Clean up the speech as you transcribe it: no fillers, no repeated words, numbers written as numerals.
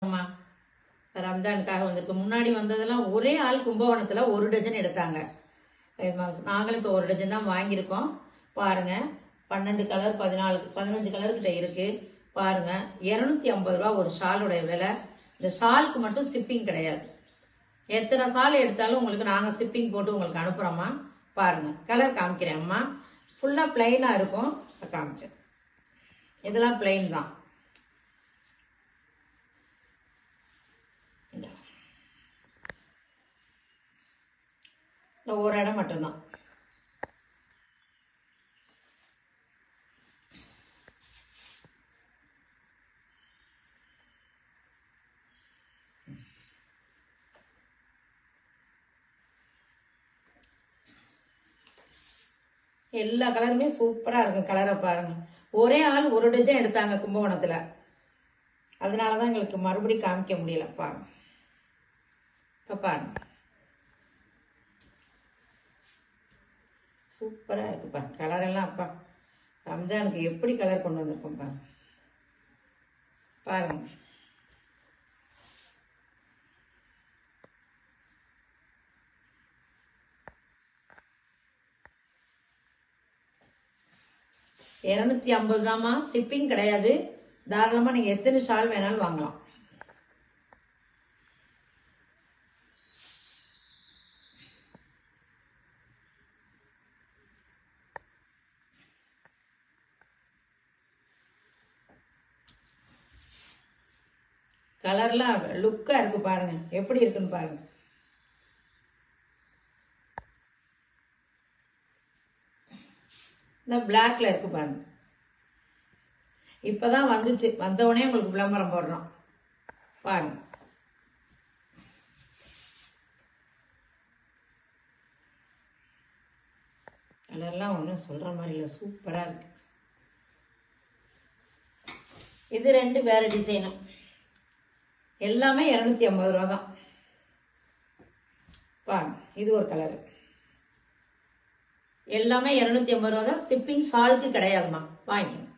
ஆமா, ரம்ஜானுக்காக வந்திருக்கு. முன்னாடி வந்ததெல்லாம் ஒரே ஆள் கும்பகோணத்துல 1 டஜன் எடுத்தாங்க. நாங்களும் இப்போ 1 டஜன் தான் வாங்கியிருக்கோம். பாருங்க, 12 கலர் 15 கலர் கிட்ட இருக்கு. பாருங்க, 250 ரூபா ஒரு ஷாலுடைய விலை. இந்த ஷாலுக்கு மட்டும் ஷிப்பிங் கிடையாது. எத்தனை ஷால் எடுத்தாலும் உங்களுக்கு நாங்கள் ஷிப்பிங் போட்டு உங்களுக்கு அனுப்புகிறோம்மா. பாருங்க, கலர் காமிக்கிறேன் அம்மா. ஃபுல்லாக பிளைனாக இருக்கும். காமிச்சேன், இதெல்லாம் பிளைன் தான். ஒரு இடம் மட்டும்தான். எல்லா கலருமே சூப்பரா இருக்கும். கலரை பாருங்க. ஒரே ஆள் 1 டஜன் எடுத்தாங்க கும்பகோணத்துல. அதனாலதான் எங்களுக்கு மறுபடியும் காமிக்க முடியல. பாருங்க, இப்ப பாருங்க, சூப்பரா இருக்குப்பா. கலர் எல்லாம் அப்பா ரம்ஜானுக்கு எப்படி கலர் கொண்டு வந்திருக்கோம் பாருங்க. பாருங்க, $250 தாமா, ஷிப்பிங் கிடையாது. தாராளமா நீங்க எத்தனை ஷால் வேணாலும் வாங்கலாம். கலர்லாம் லுக்கா இருக்கு பாருங்க, எப்படி இருக்குன்னு பாருங்க. இந்த பிளாக்ல இருக்கு பாருங்க. இப்பதான் வந்துச்சு, வந்தவொடனே உங்களுக்கு விளம்பரம் போடுறோம். பாருங்க, கலர்லாம் ஒன்றும் சொல்ற மாதிரி இல்லை, சூப்பரா இருக்கு. இது 2 வேற டிசைனும். எல்லாமே 250 ரூபா தான். பாருங்க, இது ஒரு கலரு. எல்லாமே 250 ரூபா தான். ஷிப்பிங் ஷாலுக்கு கிடையாதுமா, வாங்கிக்கணும்.